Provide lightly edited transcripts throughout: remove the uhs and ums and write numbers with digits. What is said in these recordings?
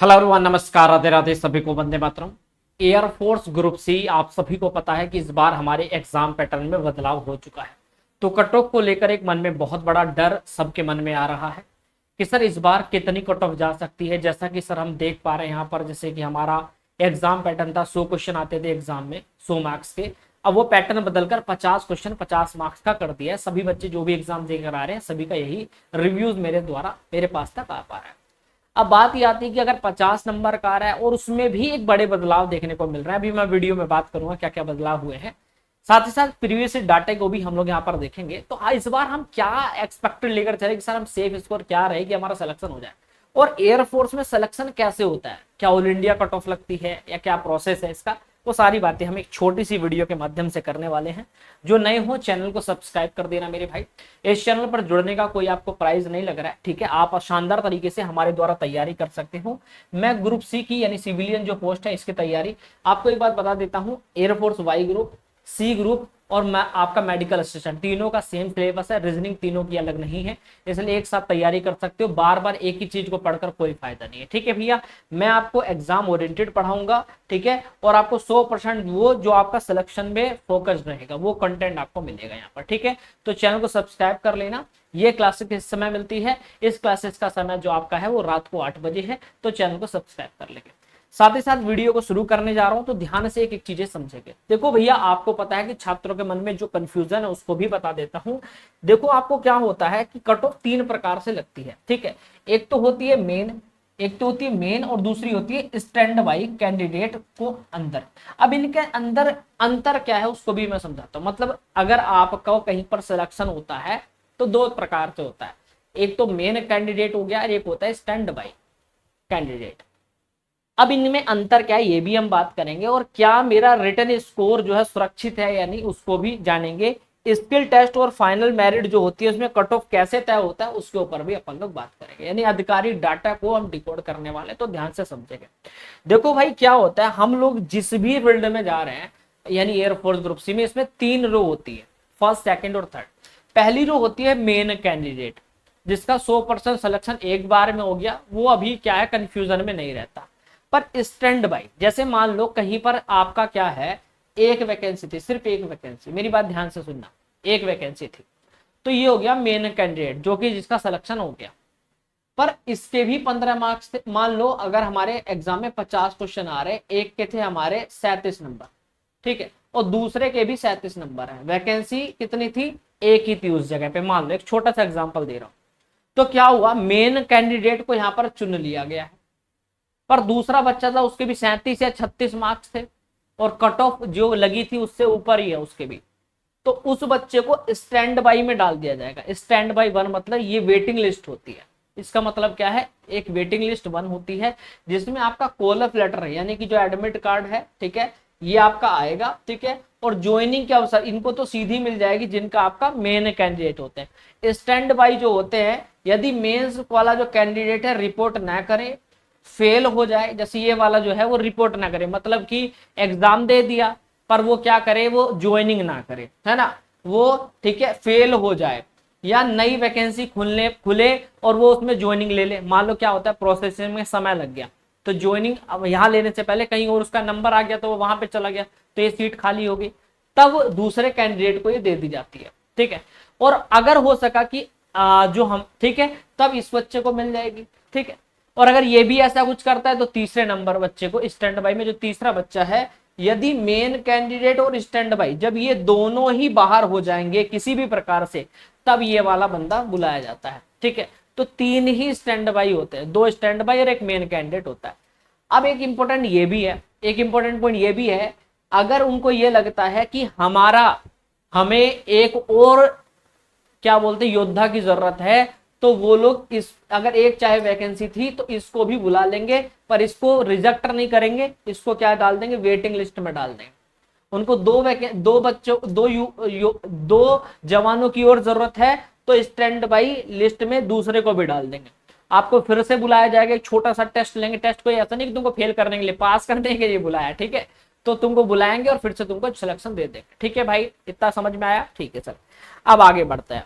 Hello everyone, नमस्कार, राधे राधे, सभी को Vande Mataram. Air force group C, आप सभी को पता है कि इस बार हमारे एग्जाम पैटर्न में बदलाव हो चुका है। तो कट ऑफ को लेकर एक मन में बहुत बड़ा डर सबके मन में आ रहा है कि सर इस बार कितनी कट ऑफ जा सकती है। जैसा कि सर हम देख पा रहे हैं यहाँ पर, जैसे कि हमारा एग्जाम पैटर्न था, 100 क्वेश्चन आते थे एग्जाम में 100 मार्क्स के। अब वो पैटर्न बदलकर 50 क्वेश्चन 50 मार्क्स का कर दिया है। सभी बच्चे जो भी एग्जाम देकर आ रहे हैं, सभी का यही रिव्यूज मेरे द्वारा मेरे पास तक आ पा रहा है। अब बात ये आती है कि अगर 50 नंबर का आ रहा है और उसमें भी एक बड़े बदलाव देखने को मिल रहा है। अभी मैं वीडियो में बात करूंगा क्या क्या बदलाव हुए हैं, साथ ही साथ प्रीवियस डाटा को भी हम लोग यहाँ पर देखेंगे। तो इस बार हम क्या एक्सपेक्टेड लेकर चले कि सर हम सेफ स्कोर क्या रहे कि हमारा सिलेक्शन हो जाए, और एयरफोर्स में सिलेक्शन कैसे होता है, क्या ऑल इंडिया कट ऑफ लगती है या क्या प्रोसेस है इसका, वो सारी बातें हम एक छोटी सी वीडियो के माध्यम से करने वाले हैं। जो नए हो चैनल को सब्सक्राइब कर देना मेरे भाई। इस चैनल पर जुड़ने का कोई आपको प्राइस नहीं लग रहा है, ठीक है। आप शानदार तरीके से हमारे द्वारा तैयारी कर सकते हो। मैं ग्रुप सी की यानी सिविलियन जो पोस्ट है इसकी तैयारी आपको एक बात बता देता हूँ। Air force Y group, C group और आपका मेडिकल असिस्टेंट, तीनों का सेम सिलेबस है। रीजनिंग तीनों की अलग नहीं है, इसलिए एक साथ तैयारी कर सकते हो। बार बार एक ही चीज को पढ़कर कोई फायदा नहीं है, ठीक है भैया। मैं आपको एग्जाम ओरिएंटेड पढ़ाऊंगा, ठीक है, और आपको 100% वो जो आपका सिलेक्शन में फोकस रहेगा वो कंटेंट आपको मिलेगा यहाँ पर, ठीक है। तो चैनल को सब्सक्राइब कर लेना। ये क्लासेस किस समय मिलती है, इस क्लासेस का समय जो आपका है वो रात को 8 बजे है, तो चैनल को सब्सक्राइब कर लेंगे। साथ ही साथ वीडियो को शुरू करने जा रहा हूं तो ध्यान से एक एक चीजें समझेंगे। देखो भैया, आपको पता है कि छात्रों के मन में जो कंफ्यूजन है उसको भी बता देता हूं। देखो आपको क्या होता है कि कट ऑफ 3 प्रकार से लगती है, ठीक है। एक तो होती है मेन, और दूसरी होती है स्टैंड बाई कैंडिडेट को अंदर। अब इनके अंदर अंतर क्या है उसको भी मैं समझाता हूं। मतलब अगर आपका कहीं पर सिलेक्शन होता है तो 2 प्रकार से होता है। एक तो मेन कैंडिडेट हो गया और एक होता है स्टैंड बाई कैंडिडेट। अब इनमें अंतर क्या है ये भी हम बात करेंगे, और क्या मेरा रिटन स्कोर जो है सुरक्षित है यानी उसको भी जानेंगे। स्किल टेस्ट और फाइनल मेरिट जो होती है उसमें कट ऑफ कैसे तय होता है उसके ऊपर भी अपन लोग बात करेंगे, यानी आधिकारिक डाटा को हम डिकोड करने वाले, तो ध्यान से समझेंगे। देखो भाई, क्या होता है, हम लोग जिस भी फील्ड में जा रहे हैं यानी एयरफोर्स ग्रुप सी में, इसमें 3 रो होती है, फर्स्ट, सेकंड और थर्ड। पहली रो होती है मेन कैंडिडेट, जिसका 100% सिलेक्शन एक बार में हो गया, वो अभी क्या है कंफ्यूजन में नहीं रहता। पर स्टैंड बाई, जैसे मान लो कहीं पर आपका क्या है, एक वैकेंसी थी, सिर्फ एक वैकेंसी, मेरी बात ध्यान से सुनना, एक वैकेंसी थी, तो ये हो गया मेन कैंडिडेट जो कि जिसका सिलेक्शन हो गया। पर इसके भी 15 मार्क्स थे। मान लो अगर हमारे एग्जाम में 50 क्वेश्चन आ रहे, एक के थे हमारे 37 नंबर, ठीक है, और दूसरे के भी 37 नंबर है। वैकेंसी कितनी थी, एक ही थी उस जगह पे। मान लो एक छोटा सा एग्जाम्पल दे रहा हूं, तो क्या हुआ, मेन कैंडिडेट को यहां पर चुन लिया गया है, पर दूसरा बच्चा था उसके भी 37 या 36 मार्क्स थे, और कट ऑफ जो लगी थी उससे ऊपर ही है उसके भी, तो उस बच्चे को स्टैंड बाई में डाल दिया जाएगा। स्टैंड बाई 1 मतलब ये वेटिंग लिस्ट होती है। इसका मतलब क्या है, एक वेटिंग लिस्ट 1 होती है जिसमें आपका कॉल ऑफ लेटर है, यानी कि जो एडमिट कार्ड है, ठीक है, ये आपका आएगा, ठीक है, और ज्वाइनिंग के अवसर इनको तो सीधी मिल जाएगी जिनका आपका मेन कैंडिडेट होते हैं। स्टैंड बाई जो होते हैं, यदि मेंस वाला जो कैंडिडेट है रिपोर्ट ना करे, फेल हो जाए, जैसे ये वाला जो है वो रिपोर्ट ना करे, मतलब कि एग्जाम दे दिया पर वो क्या करे, वो ज्वाइनिंग ना करे, है ना, वो ठीक है फेल हो जाए, या नई वैकेंसी खुले और वो उसमें ज्वाइनिंग ले ले। मान लो क्या होता है, प्रोसेसिंग में समय लग गया, तो ज्वाइनिंग अब यहाँ लेने से पहले कहीं और उसका नंबर आ गया तो वो वहां पे चला गया, तो ये सीट खाली होगी, तब दूसरे कैंडिडेट को ये दे दी जाती है, ठीक है। और अगर हो सका कि जो हम, ठीक है, तब इस बच्चे को मिल जाएगी, ठीक है। और अगर ये भी ऐसा कुछ करता है तो तीसरे नंबर बच्चे को, स्टैंड बाई में जो तीसरा बच्चा है, यदि मेन कैंडिडेट और स्टैंड बाई जब ये दोनों ही बाहर हो जाएंगे किसी भी प्रकार से, तब ये वाला बंदा बुलाया जाता है, ठीक है। तो 3 ही स्टैंड बाई होते हैं, 2 स्टैंड बाई और एक मेन कैंडिडेट होता है। अब एक इंपॉर्टेंट ये भी है, एक इंपॉर्टेंट पॉइंट ये भी है, अगर उनको ये लगता है कि हमें एक और क्या बोलते योद्धा की जरूरत है, तो वो लोग इस, अगर एक चाहे वैकेंसी थी तो इसको भी बुला लेंगे, पर इसको रिजेक्ट नहीं करेंगे, इसको क्या डाल देंगे, वेटिंग लिस्ट में डाल देंगे। उनको दो बच्चों दो जवानों की और जरूरत है तो स्टैंड बाई लिस्ट में दूसरे को भी डाल देंगे। आपको फिर से बुलाया जाएगा, एक छोटा सा टेस्ट लेंगे। टेस्ट कोई ऐसा नहीं कि तुमको फेल करने के लिए, पास करने के लिए बुलाया, ठीक है। तो तुमको बुलाएंगे और फिर से तुमको सिलेक्शन दे देंगे, ठीक है भाई, इतना समझ में आया, ठीक है सर। अब आगे बढ़ते हैं।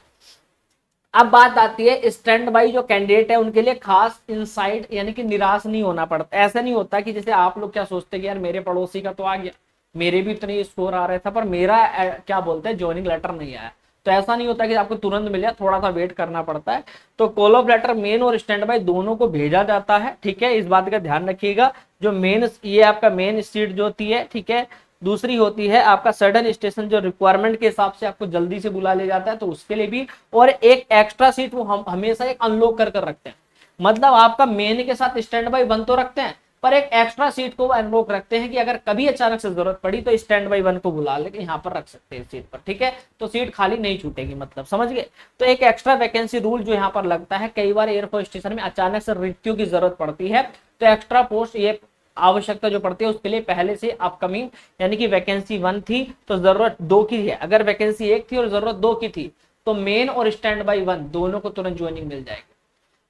अब बात आती है स्टैंड बाई जो कैंडिडेट है उनके लिए खास इंसाइट, यानी कि निराश नहीं होना पड़ता। ऐसा नहीं होता कि जैसे आप लोग क्या सोचते हैं कि यार मेरे पड़ोसी का तो आ गया, मेरे भी इतने स्कोर आ रहा था पर मेरा क्या बोलते हैं ज्वाइनिंग लेटर नहीं आया। तो ऐसा नहीं होता कि आपको तुरंत मिल जाए, थोड़ा सा वेट करना पड़ता है। तो कॉल ऑफ लेटर मेन और स्टैंड बाई दोनों को भेजा जाता है, ठीक है, इस बात का ध्यान रखिएगा। जो मेन, ये आपका मेन सीट जो होती है, ठीक है, दूसरी होती है आपका सडन स्टेशन, जो रिक्वायरमेंट के हिसाब से आपको जल्दी से बुला ले जाता है, तो उसके लिए भी। और एक एक्स्ट्रा सीट वो हम हमेशा एक अनलॉक कर कर रखते हैं, मतलब आपका मेन के साथ स्टैंड बाई वन तो रखते हैं, पर एक एक्स्ट्रा सीट को वो अनलॉक रखते हैं कि अगर कभी अचानक से जरूरत पड़ी तो स्टैंड बाई वन को बुला लेके यहाँ पर रख सकते हैं सीट पर, ठीक है। तो सीट खाली नहीं छूटेगी, मतलब समझ गए। तो एक एक्स्ट्रा वैकेंसी रूल जो यहाँ पर लगता है, कई बार एयरफोर्स स्टेशन में अचानक से रिक्तियों की जरूरत पड़ती है, तो एक्स्ट्रा पोस्ट ये आवश्यकता जो पड़ती है उसके लिए पहले से अपकमिंग, यानी कि वैकेंसी 1 थी तो जरूरत 2 की है, अगर वैकेंसी 1 थी और जरूरत 2 की थी तो मेन और स्टैंड बाई 1 दोनों को तुरंत ज्वाइनिंग मिल जाएगी।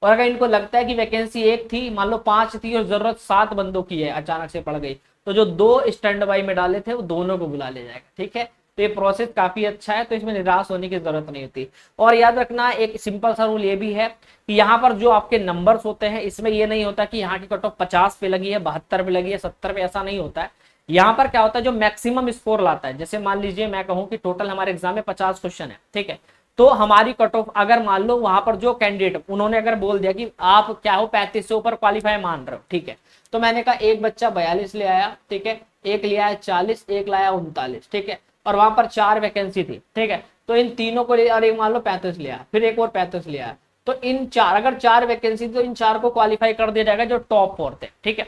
और अगर इनको लगता है कि वैकेंसी 1 थी, मान लो 5 थी और जरूरत 7 बंदों की है, अचानक से पड़ गई, तो जो 2 स्टैंड बाई में डाले थे वो दोनों को बुला ले जाएगा, ठीक है। तो ये प्रोसेस काफी अच्छा है, तो इसमें निराश होने की जरूरत नहीं होती। और याद रखना एक सिंपल सा रूल ये भी है कि यहाँ पर जो आपके नंबर्स होते हैं, इसमें ये नहीं होता कि यहाँ की कट ऑफ 50 पे लगी है, 72 पे लगी है, 70 पे, ऐसा नहीं होता है। यहाँ पर क्या होता है, जो मैक्सिमम स्कोर लाता है, जैसे मान लीजिए मैं कहूँ कि टोटल हमारे एग्जाम में 50 क्वेश्चन है, ठीक है, तो हमारी कट ऑफ, अगर मान लो वहां पर जो कैंडिडेट उन्होंने अगर बोल दिया कि आप क्या हो 35 से ऊपर क्वालिफाई मान रहे हो, ठीक है, तो मैंने कहा एक बच्चा 42 ले आया, ठीक है, एक ले आया 40, एक लाया 39, ठीक है, और वहां पर 4 वैकेंसी थी, ठीक है, तो इन तीनों को और एक मान लो 35 ले आया, फिर एक और 35 ले आया, तो इन 4, अगर 4 वैकेंसी तो इन 4 को क्वालिफाई कर दिया जाएगा जो टॉप 4 थे, ठीक है।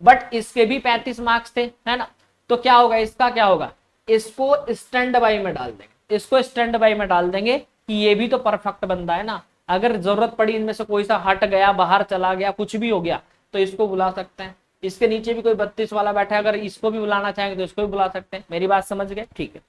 बट इसके भी 35 मार्क्स थे, है ना, तो क्या होगा, इसका क्या होगा, इसको स्टैंड बाई में डाल देंगे, इसको स्टैंड बाई में डाल देंगे कि ये भी तो परफेक्ट बंदा है ना, अगर जरूरत पड़ी इनमें से कोई सा हट गया, बाहर चला गया, कुछ भी हो गया तो इसको बुला सकते हैं। इसके नीचे भी कोई 32 वाला बैठा है, अगर इसको भी बुलाना चाहेंगे तो इसको भी बुला सकते हैं। मेरी बात समझ गए, ठीक है।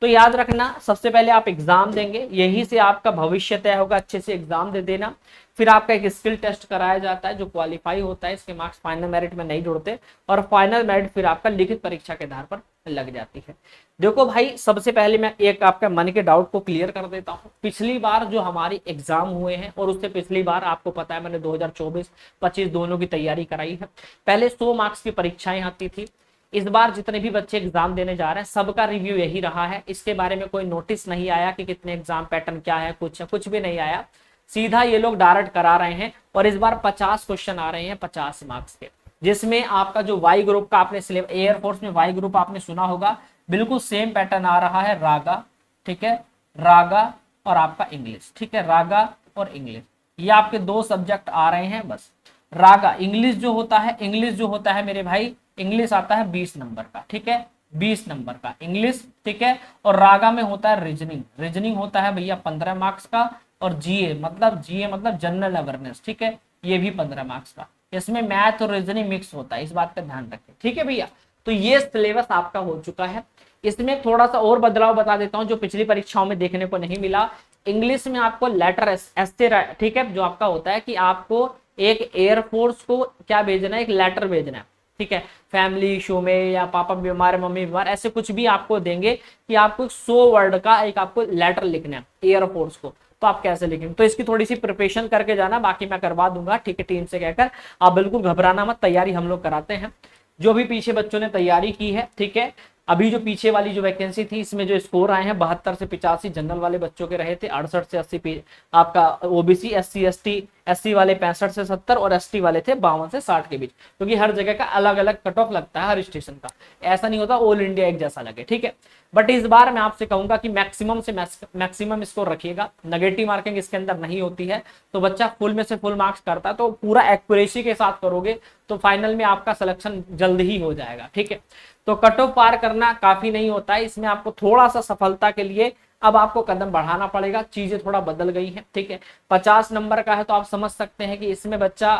तो याद रखना सबसे पहले आप एग्जाम देंगे, यही से आपका भविष्य तय होगा, अच्छे से एग्जाम दे देना। फिर आपका एक स्किल टेस्ट कराया जाता है, जो क्वालिफाई होता है, इसके मार्क्स फाइनल मेरिट में नहीं जुड़ते, और फाइनल मेरिट फिर आपका लिखित परीक्षा के आधार पर लग जाती है। देखो भाई, सबसे पहले मैं एक आपका मन के डाउट को क्लियर कर देता हूँ। पिछली बार जो हमारी एग्जाम हुए हैं और उससे पिछली बार आपको पता है मैंने 2024-25 दोनों की तैयारी कराई है। पहले 100 मार्क्स की परीक्षाएं आती थी। इस बार जितने भी बच्चे एग्जाम देने जा रहे हैं सबका रिव्यू यही रहा है, इसके बारे में कोई नोटिस नहीं आया कि कितने एग्जाम पैटर्न क्या है, कुछ भी नहीं आया, सीधा ये लोग डायरेक्ट करा रहे हैं। और इस बार 50 क्वेश्चन आ रहे हैं 50 मार्क्स के, जिसमें आपका जो वाई ग्रुप का आपने एयरफोर्स में वाई ग्रुप आपने सुना होगा, बिल्कुल सेम पैटर्न आ रहा है, रागा, ठीक है, रागा और आपका इंग्लिश, ठीक है, रागा और इंग्लिश, ये आपके 2 सब्जेक्ट आ रहे हैं बस। रागा इंग्लिश जो होता है, इंग्लिश जो होता है मेरे भाई, इंग्लिश आता है 20 नंबर का, ठीक है, 20 नंबर का इंग्लिश, ठीक है। और रागा में होता है रीजनिंग, रीजनिंग होता है भैया 15 मार्क्स का, और जीए मतलब जनरल अवेयरनेस, ठीक है, ये भी 15 मार्क्स का। इसमें मैथ और रीजनिंग मिक्स होता है, इस बात का ध्यान रखें, ठीक है भैया। तो ये सिलेबस आपका हो चुका है। इसमें थोड़ा सा और बदलाव बता देता हूं जो पिछली परीक्षाओं में देखने को नहीं मिला। इंग्लिश में आपको लेटर ऐसे, ठीक है, जो आपका होता है कि आपको एक एयरफोर्स को क्या भेजना है, एक लेटर भेजना है, ठीक है, फैमिली इशू में या पापा बीमार, मम्मी बीमार, ऐसे कुछ भी आपको देंगे कि आपको 100 वर्ड का एक आपको लेटर लिखना है एयरफोर्स को, तो आप कैसे लिखेंगे। तो इसकी थोड़ी सी प्रिपरेशन करके जाना, बाकी मैं करवा दूंगा, ठीक है, टीम से कहकर। आप बिल्कुल घबराना मत, तैयारी हम लोग कराते हैं। जो भी पीछे बच्चों ने तैयारी की है, ठीक है, अभी जो पीछे वाली जो वैकेंसी थी इसमें जो स्कोर आए हैं 72 से 85 जनरल वाले बच्चों के रहे थे, 68 से 80 आपका ओबीसी, एससी एसटी, एससी वाले 65 से 70 और एसटी वाले थे 52 से 60 के बीच, क्योंकि हर जगह का अलग अलग कट ऑफ लगता है, हर स्टेशन का ऐसा नहीं होता ऑल इंडिया एक जैसा लगे, ठीक है। बट इस बार मैं आपसे कहूंगा कि मैक्सिमम से मैक्सिमम स्कोर रखिएगा, नेगेटिव मार्किंग इसके अंदर नहीं होती है, तो बच्चा फुल में से फुल मार्क्स करता है तो पूरा एक्यूरेसी के साथ करोगे तो फाइनल में आपका सिलेक्शन जल्द ही हो जाएगा, ठीक है। तो कट ऑफ पार करना काफी नहीं होता है, इसमें आपको थोड़ा सा सफलता के लिए अब आपको कदम बढ़ाना पड़ेगा, चीजें थोड़ा बदल गई हैं, ठीक है। 50 नंबर का है तो आप समझ सकते हैं कि इसमें बच्चा,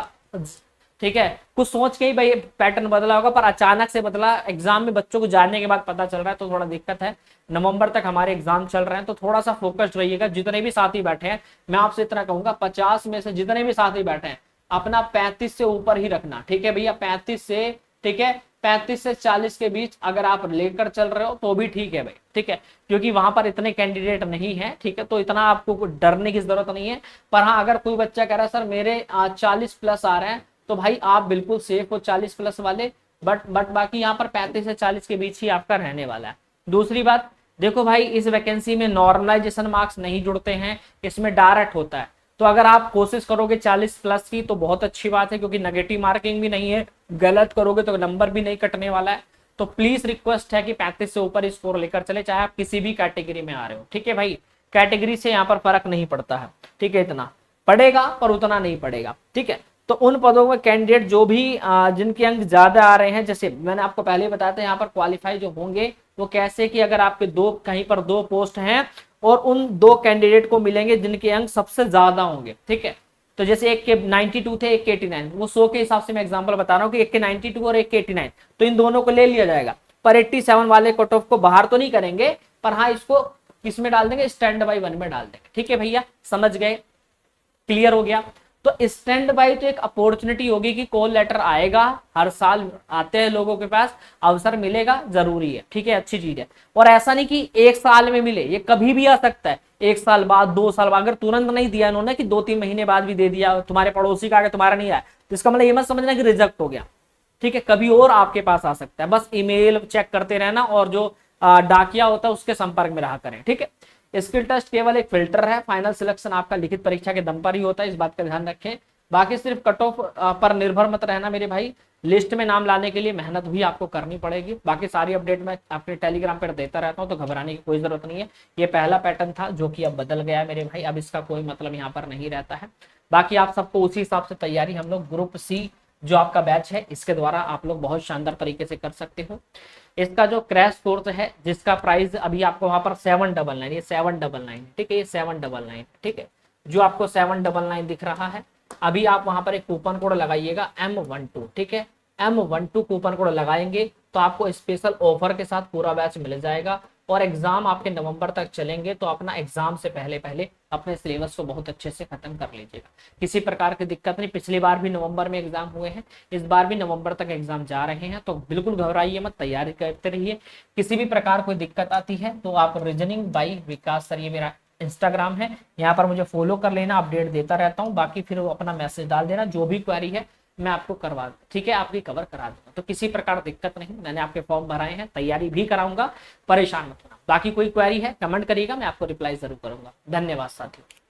ठीक है, कुछ सोच के ही भाई पैटर्न बदला होगा, पर अचानक से बदला, एग्जाम में बच्चों को जानने के बाद पता चल रहा है, तो थोड़ा दिक्कत है। नवंबर तक हमारे एग्जाम चल रहे हैं, तो थोड़ा सा फोकस्ड रहिएगा। जितने भी साथी बैठे हैं मैं आपसे इतना कहूंगा, 50 में से जितने भी साथी बैठे हैं अपना 35 से ऊपर ही रखना, ठीक है भैया, 35 से, ठीक है, 35 से 40 के बीच अगर आप लेकर चल रहे हो तो भी ठीक है भाई, ठीक है, क्योंकि वहां पर इतने कैंडिडेट नहीं है, ठीक है, तो इतना आपको डरने की जरूरत नहीं है। पर हाँ, अगर कोई बच्चा कह रहा है सर मेरे 40 प्लस आ रहे हैं, तो भाई आप बिल्कुल सेफ हो 40 प्लस वाले, बट बाकी यहाँ पर 35 से 40 के बीच ही आपका रहने वाला है। दूसरी बात, देखो भाई इस वैकेंसी में नॉर्मलाइजेशन मार्क्स नहीं जुड़ते हैं, इसमें डायरेक्ट होता है। तो अगर आप कोशिश करोगे 40 प्लस की तो बहुत अच्छी बात है, क्योंकि नेगेटिव मार्किंग भी नहीं है, गलत करोगे तो नंबर भी नहीं कटने वाला है। तो प्लीज रिक्वेस्ट है कि 35 से ऊपर स्कोर लेकर चले, चाहे आप किसी भी कैटेगरी में आ रहे हो, ठीक है भाई, कैटेगरी से यहाँ पर फर्क नहीं पड़ता है, ठीक है, इतना पड़ेगा पर उतना नहीं पड़ेगा, ठीक है। तो उन पदों में कैंडिडेट जो भी जिनके अंक ज्यादा आ रहे हैं, जैसे मैंने आपको पहले बताया था, यहाँ पर क्वालिफाई जो होंगे वो कैसे कि अगर आपके कहीं पर 2 पोस्ट हैं और उन 2 कैंडिडेट को मिलेंगे जिनके अंक सबसे ज्यादा होंगे, ठीक है। तो जैसे एक के 92 थे, एक के 89, वो 100 के हिसाब से मैं एग्जांपल बता रहा हूँ कि एक के 92 और एक के 89, तो इन दोनों को ले लिया जाएगा। पर 87 वाले कट ऑफ को बाहर तो नहीं करेंगे, पर हाँ इसको किस में डाल देंगे, स्टैंड बाई 1 में डाल देंगे, ठीक है भैया, समझ गए, क्लियर हो गया। तो स्टैंड बाई तो एक अपॉर्चुनिटी होगी कि कॉल लेटर आएगा, हर साल आते हैं लोगों के पास, अवसर मिलेगा, जरूरी है, ठीक है, अच्छी चीज है। और ऐसा नहीं कि 1 साल में मिले, ये कभी भी आ सकता है, 1 साल बाद, 2 साल बाद, अगर तुरंत नहीं दिया इन्होंने कि 2-3 महीने बाद भी दे दिया, तुम्हारे पड़ोसी का आगे तुम्हारा नहीं आया, तो इसका मतलब ये मत समझना कि रिजेक्ट हो गया, ठीक है, कभी और आपके पास आ सकता है। बस ईमेल चेक करते रहना और जो डाकिया होता है उसके संपर्क में रहा करें, ठीक है। स्किल टेस्ट केवल एक फिल्टर है, फाइनल सिलेक्शन आपका लिखित परीक्षा के दम पर ही होता है, इस बात का ध्यान रखें। बाकी सिर्फ कट ऑफ पर निर्भर मत रहना मेरे भाई, लिस्ट में नाम लाने के लिए मेहनत भी आपको करनी पड़ेगी। बाकी सारी अपडेट मैं अपने टेलीग्राम पर देता रहता हूं, तो घबराने की कोई जरूरत नहीं है। ये पहला पैटर्न था जो कि अब बदल गया है मेरे भाई, अब इसका कोई मतलब यहाँ पर नहीं रहता है। बाकी आप सबको उसी हिसाब से तैयारी, हम लोग ग्रुप सी जो आपका बैच है इसके द्वारा आप लोग बहुत शानदार तरीके से कर सकते हो। इसका जो क्रैश कोर्स है जिसका प्राइस अभी आपको वहां पर 799, ये 799, ठीक है, ये 799, ठीक है, जो आपको 799 दिख रहा है, अभी आप वहां पर एक कूपन कोड लगाइएगा M12, ठीक है, M12 कूपन कोड लगाएंगे तो आपको स्पेशल ऑफर के साथ पूरा बैच मिल जाएगा। और एग्जाम आपके नवंबर तक चलेंगे, तो अपना एग्जाम से पहले पहले अपने सिलेबस को बहुत अच्छे से खत्म कर लीजिएगा, किसी प्रकार की दिक्कत नहीं। पिछली बार भी नवंबर में एग्जाम हुए हैं, इस बार भी नवंबर तक एग्जाम जा रहे हैं, तो बिल्कुल घबराइए मत, तैयारी करते रहिए। किसी भी प्रकार कोई दिक्कत आती है तो आप रीजनिंग बाई विकास सर, ये मेरा इंस्टाग्राम है, यहाँ पर मुझे फॉलो कर लेना, अपडेट देता रहता हूँ। बाकी फिर अपना मैसेज डाल देना, जो भी क्वेरी है मैं आपको करवा, ठीक है, आपकी कवर करा दूंगा, तो किसी प्रकार दिक्कत नहीं। मैंने आपके फॉर्म भराए हैं, तैयारी भी कराऊंगा, परेशान मत होना। बाकी कोई क्वेरी है कमेंट करिएगा, मैं आपको रिप्लाई जरूर करूंगा। धन्यवाद साथियों।